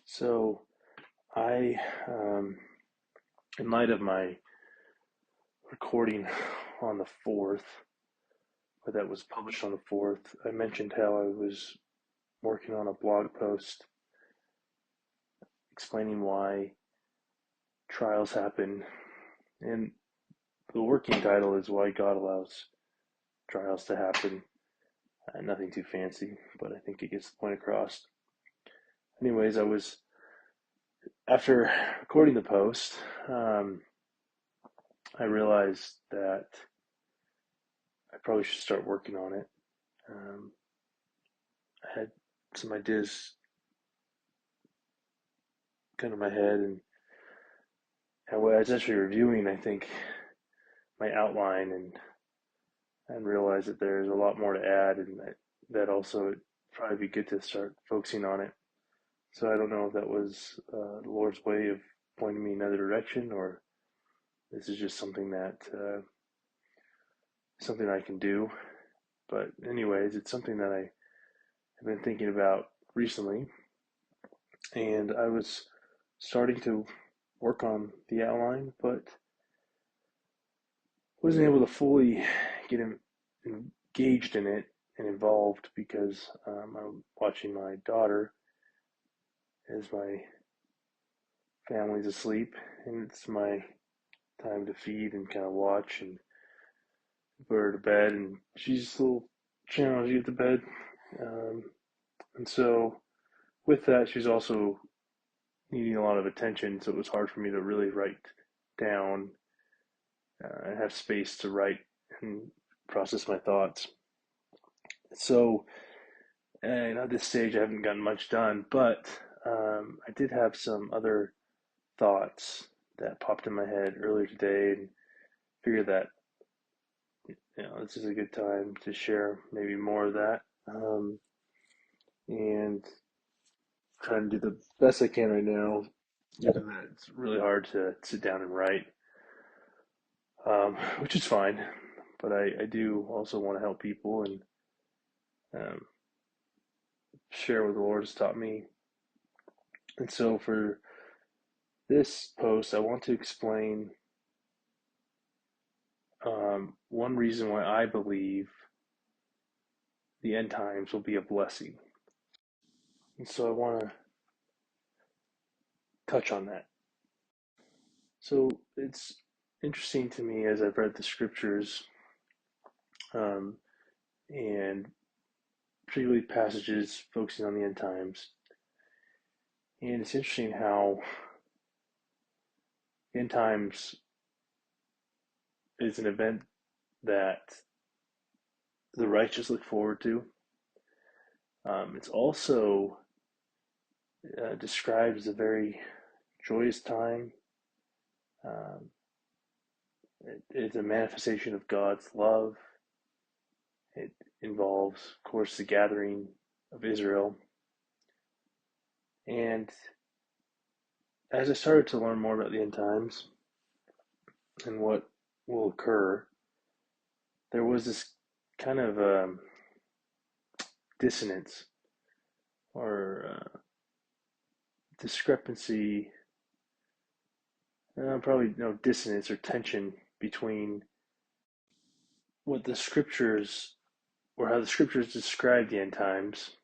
So I, in light of my recording on the 4th, or that was published on the 4th, I mentioned how I was working on a blog post explaining why trials happen. And the working title is Why God Allows Trials to Happen. Nothing too fancy, but I think it gets the point across. Anyways, after recording the post, I realized that I probably should start working on it. I had some ideas kind of in my head, and when I was actually reviewing, I think, my outline and realized that there's a lot more to add, and that also it'd probably be good to start focusing on it. So I don't know if that was the Lord's way of pointing me in another direction, or this is just something I can do. But anyways, it's something that I have been thinking about recently, and I was starting to work on the outline, but wasn't able to fully get engaged in it and involved because I'm watching my daughter as my family's asleep, and it's my time to feed and kind of watch and put her to bed, and she's a little challenged to get to bed. Um, and so with that, she's also needing a lot of attention, so it was hard for me to really write down and have space to write and process my thoughts. So, and at this stage, I haven't gotten much done, but I did have some other thoughts that popped in my head earlier today, and figured that this is a good time to share maybe more of that, and trying to do the best I can right now. Given that it's really hard to sit down and write, which is fine, but I do also want to help people and um, share what the Lord has taught me. And so for this post, I want to explain one reason why I believe the end times will be a blessing. And so I want to touch on that. So it's interesting to me as I've read the scriptures, um, and particularly passages focusing on the end times. And it's interesting how end times is an event that the righteous look forward to. It's also describes a very joyous time. Um, it's a manifestation of God's love. It involves, of course, the gathering of Israel. And as I started to learn more about the end times and what will occur, there was this kind of dissonance or discrepancy, probably no dissonance or tension between what the scriptures or how the scriptures describe the end times,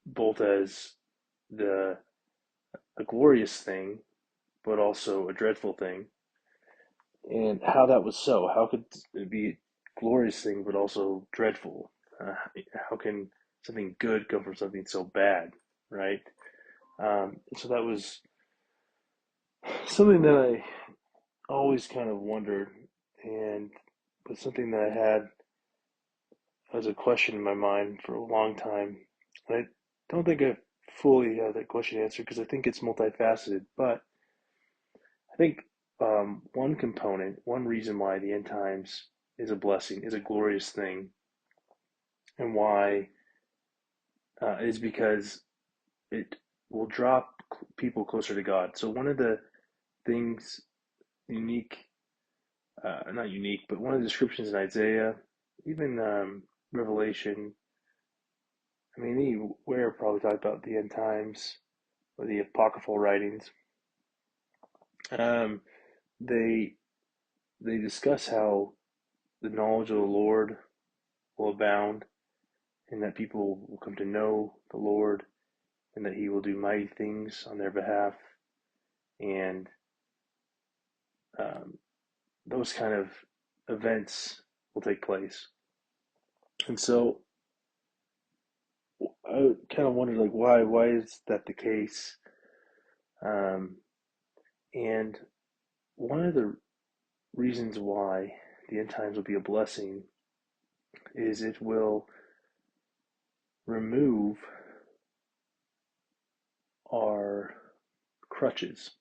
both as the a glorious thing, but also a dreadful thing, and how that was so. How could it be a glorious thing, but also dreadful? How can something good come from something so bad, right? So that was something that I always kind of wondered, and was something that I had as a question in my mind for a long time. And I don't think I fully have that question answered because I think it's multifaceted. But I think one component, one reason why the end times is a blessing, is a glorious thing, and why is because it will draw people closer to God. So one of the things unique, not unique, but one of the descriptions in Isaiah, even Revelation, I mean, we're probably talking about the end times or the apocryphal writings. Um, they they discuss how the knowledge of the Lord will abound, and that people will come to know the Lord, and that He will do mighty things on their behalf, and um, those kind of events will take place. And so I kind of wondered, like, why is that the case? Um, and one of the reasons why the end times will be a blessing is it will remove our crutches.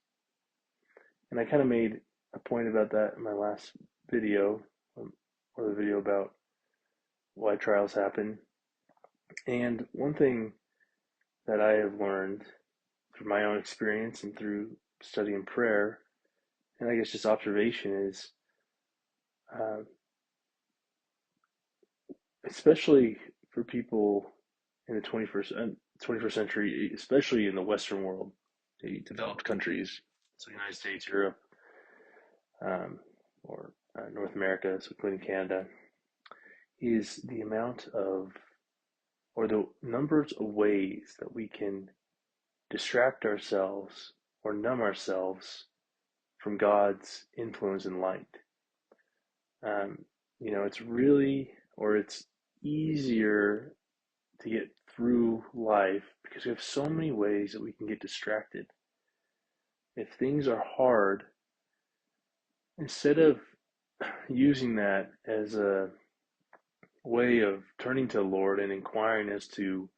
And I kind of made a point about that in my last video, or the video about why trials happen. And one thing that I have learned through my own experience and through study and prayer, and I guess just observation, is uh, especially for people in the 21st century, especially in the Western world, the developed countries, so the United States, Europe, um, or North America, so including Canada, is the amount of, or the numbers of ways that we can distract ourselves or numb ourselves from God's influence and light. Um, it's really, or it's easier to get through life because we have so many ways that we can get distracted. If things are hard, instead of using that as a way of turning to the Lord and inquiring as to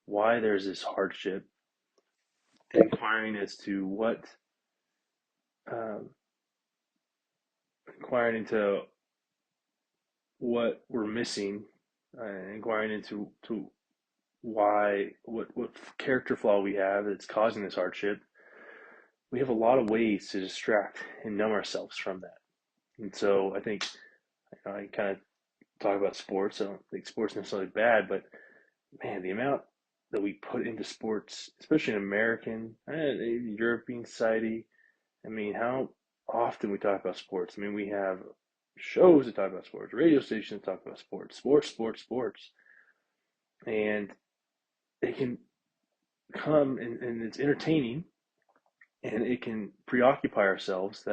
why there's this hardship, inquiring as to um, inquiring into what we're missing, inquiring into why what character flaw we have that's causing this hardship. We have a lot of ways to distract and numb ourselves from that. And so I think I kind of talk about sports. I don't think sports necessarily bad, but man, the amount that we put into sports, especially in American and European society, I mean, how often we talk about sports. I mean, we have shows that talk about sports, radio stations that talk about sports, and it can come and it's entertaining, and it can preoccupy ourselves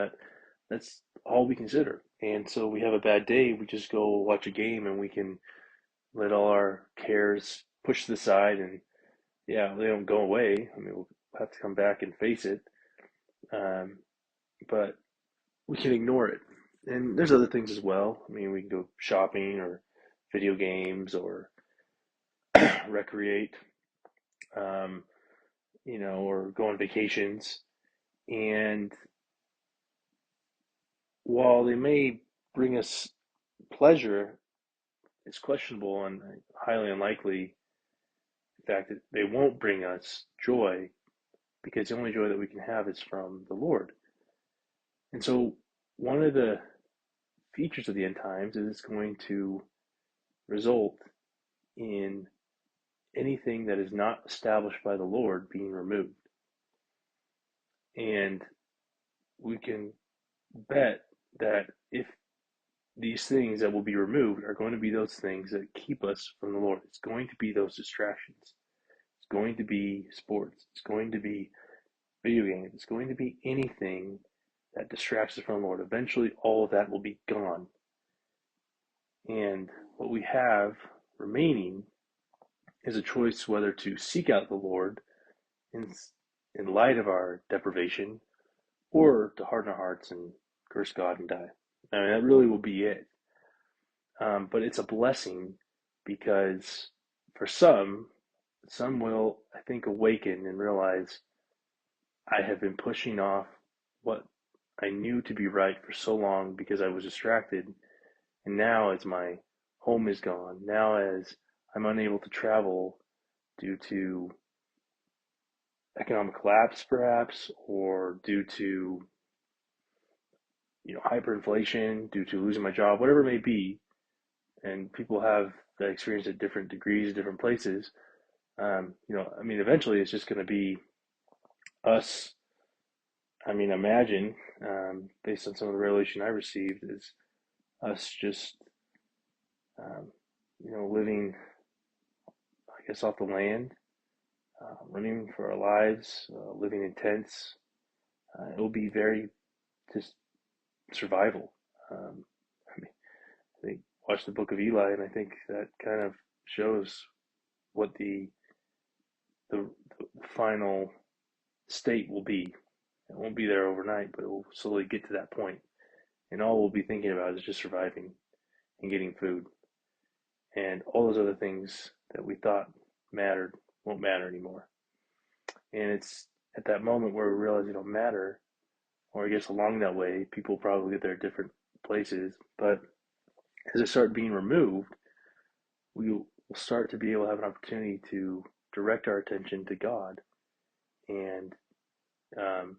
that's all we consider. And so we have a bad day, we just go watch a game and we can let all our cares push to the side, and yeah, they don't go away. I mean, we'll have to come back and face it, um, but we can ignore it. And there's other things as well. I mean, we can go shopping or video games or recreate, um, or go on vacations. And while they may bring us pleasure, it's questionable and highly unlikely, in fact, that they won't bring us joy, because the only joy that we can have is from the Lord. And so, one of the features of the end times is it's going to result in anything that is not established by the Lord being removed. And we can bet that if these things that will be removed are going to be those things that keep us from the Lord, it's going to be those distractions. It's going to be sports. It's going to be video games. It's going to be anything that distracts us from the Lord. Eventually, all of that will be gone. And what we have remaining is a choice whether to seek out the Lord in, in light of our deprivation, or to harden our hearts and curse God and die. I mean, that really will be it. But it's a blessing, because for some will, I think, awaken and realize I have been pushing off what I knew to be right for so long because I was distracted. And now, as my home is gone, now as I'm unable to travel due to economic collapse, perhaps, or due to hyperinflation, due to losing my job, whatever it may be, and people have that experience at different degrees, different places. Eventually it's just going to be us. Imagine, based on some of the revelation I received, is us just, um, living, I guess, off the land, running for our lives, living in tents. It will be very just survival. Um, I mean, I think watch the Book of Eli, and I think that kind of shows what the final state will be. It won't be there overnight, but it will slowly get to that point, and all we'll be thinking about is just surviving and getting food, and all those other things that we thought mattered won't matter anymore. And it's at that moment where we realize they don't matter, or I guess along that way, people probably get there at different places, but as they start being removed, we will start to be able to have an opportunity to direct our attention to God. And um,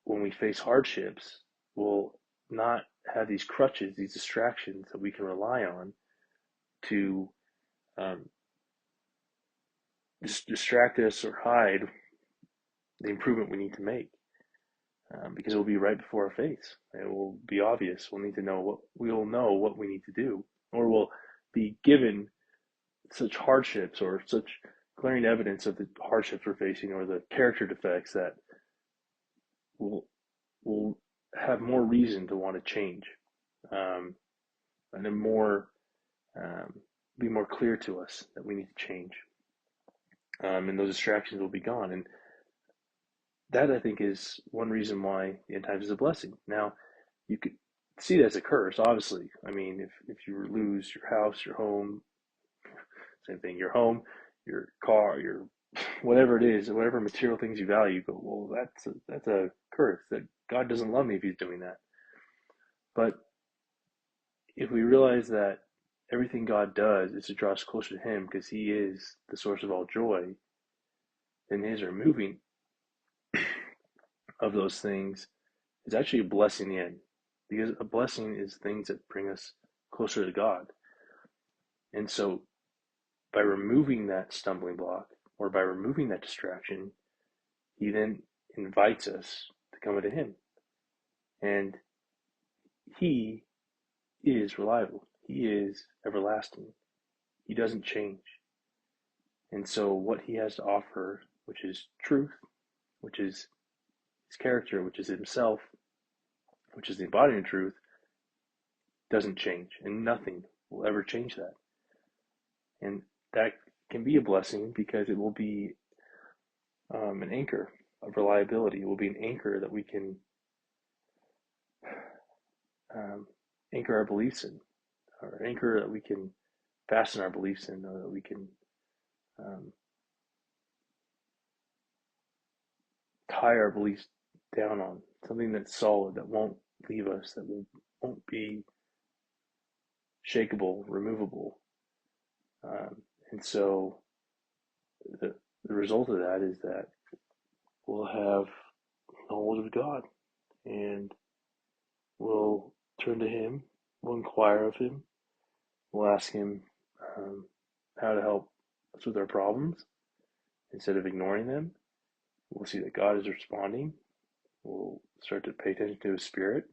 when we face hardships, we'll not have these crutches, these distractions that we can rely on to um, distract us or hide the improvement we need to make. Because it will be right before our face. It will be obvious. We'll know what we need to do, or we'll be given such hardships or such glaring evidence of the hardships we're facing or the character defects that will will have more reason to want to change, um, and then more um, be more clear to us that we need to change, and those distractions will be gone. And that I think is one reason why the end times is a blessing. Now, you could see that as a curse, obviously. If you lose your house, your home, same thing, your home, your car, your whatever it is, whatever material things you value, you go, well, that's a curse. That God doesn't love me if He's doing that. But if we realize that everything God does is to draw us closer to Him because He is the source of all joy, then His removing of those things is actually a blessing in the end. Because a blessing is things that bring us closer to God. And so by removing that stumbling block or by removing that distraction, He then invites us to come to Him. And He is reliable. He is everlasting. He doesn't change. And so what He has to offer, which is truth, which is His character, which is Himself, which is the embodiment of truth, doesn't change. And nothing will ever change that. And that can be a blessing because it will be an anchor of reliability. It will be an anchor that we can um, anchor our beliefs in, or anchor that we can fasten our beliefs in, or that we can um, tie our beliefs down on. Something that's solid, that won't leave us, that won't be shakable, removable. And so the, the result of that is that we'll have knowledge of God, and we'll turn to Him, we'll inquire of Him, we'll ask Him um, how to help us with our problems instead of ignoring them. We'll see that God is responding. We'll start to pay attention to His Spirit,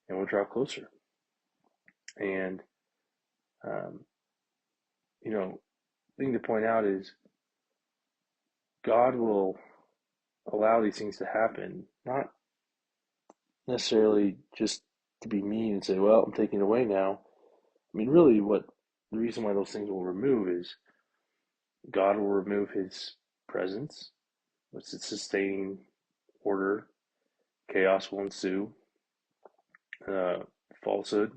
and we'll draw closer. And, um, the thing to point out is God will allow these things to happen, not necessarily just to be mean and say, well, I'm taking it away now. Really, what the reason why those things will remove is God will remove His presence, which is sustaining order, chaos will ensue, uh, falsehood,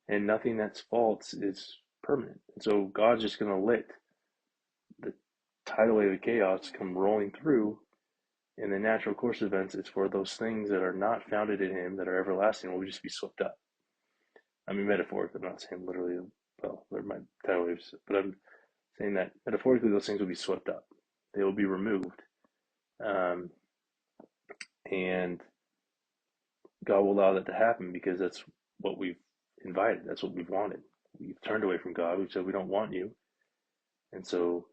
and nothing that's false is permanent. And so God's just going to let the tidal wave of chaos come rolling through, and the natural course of events is for those things that are not founded in Him, that are everlasting, will just be swept up. Metaphorically, I'm not saying literally, well, there might be tidal waves, but I'm saying that metaphorically those things will be swept up. They will be removed. Um, and God will allow that to happen because that's what we've invited. That's what we've wanted. We've turned away from God. We've said we don't want you. And so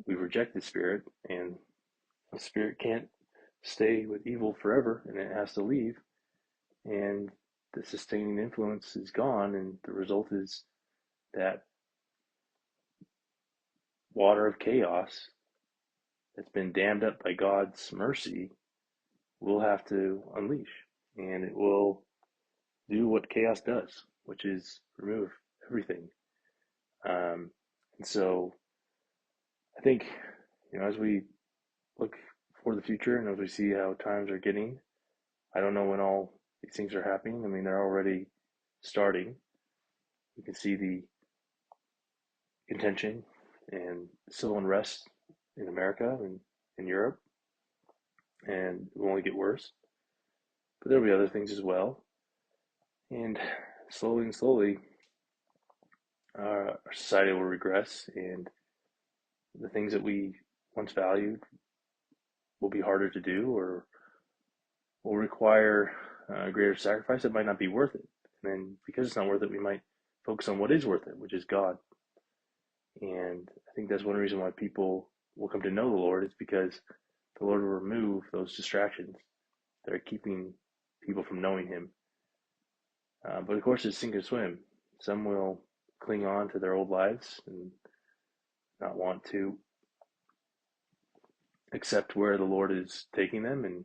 we reject the Spirit, and the Spirit can't stay with evil forever, and it has to leave, and the sustaining influence is gone, and the result is that water of chaos that's been dammed up by God's mercy will have to unleash, and it will do what chaos does, which is remove everything. And so I think, as we look for the future and as we see how times are getting, I don't know when all these things are happening. I mean, they're already starting. You can see the contention and civil unrest in America and in Europe, and it will only get worse. But there'll be other things as well. And slowly, our society will regress, and the things that we once valued will be harder to do or will require greater sacrifice. It might not be worth it. And then because it's not worth it, we might focus on what is worth it, which is God. And I think that's one reason why people will come to know the Lord is because the Lord will remove those distractions that are keeping people from knowing Him. But of course, it's sink or swim. Some will cling on to their old lives and not want to accept where the Lord is taking them, and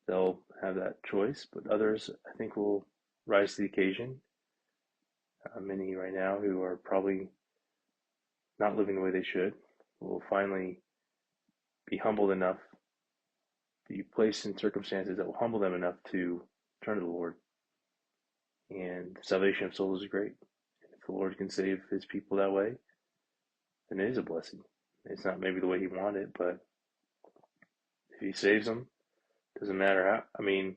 they'll have that choice. But others, I think, will rise to the occasion. Many right now who are probably not living the way they should will finally be humbled enough, be placed in circumstances that will humble them enough to turn to the Lord. And salvation of souls is great. If the Lord can save His people that way, then it is a blessing. It's not maybe the way He wanted, but if He saves them, doesn't matter how. I mean,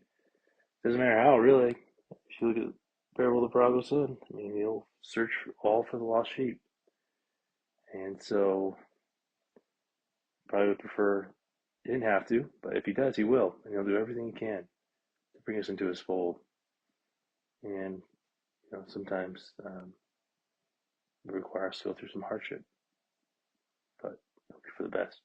doesn't matter how, really. If you look at the parable of the prodigal son, I mean, He'll search all for the lost sheep. And so, probably would prefer He didn't have to, but if He does, He will, and He'll do everything He can to bring us into His fold. And sometimes it requires us to go through some hardship, but it'll be for the best.